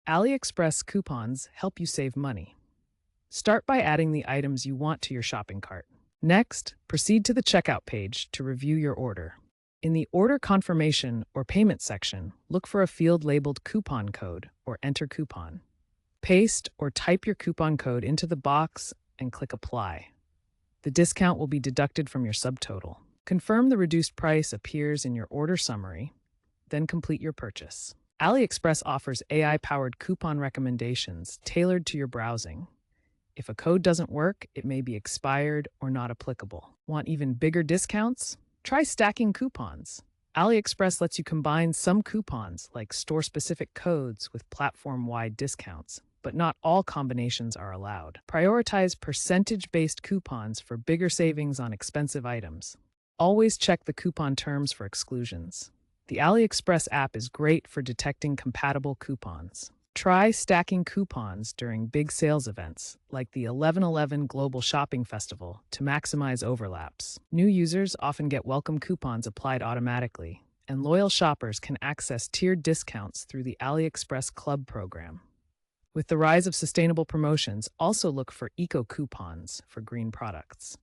AliExpress coupons help you save money. Start by adding the items you want to your shopping cart. Next, proceed to the checkout page to review your order. In the Order Confirmation or Payment section, look for a field labeled Coupon Code or Enter Coupon. Paste or type your coupon code into the box and click Apply. The discount will be deducted from your subtotal. Confirm the reduced price appears in your order summary, then complete your purchase. AliExpress offers AI-powered coupon recommendations tailored to your browsing. If a code doesn't work, it may be expired or not applicable. Want even bigger discounts? Try stacking coupons. AliExpress lets you combine some coupons, like store-specific codes, with platform-wide discounts, but not all combinations are allowed. Prioritize percentage-based coupons for bigger savings on expensive items. Always check the coupon terms for exclusions. The AliExpress app is great for detecting compatible coupons. Try stacking coupons during big sales events, like the 11/11 Global Shopping Festival, to maximize overlaps. New users often get welcome coupons applied automatically, and loyal shoppers can access tiered discounts through the AliExpress Club program. With the rise of sustainable promotions, also look for eco coupons for green products.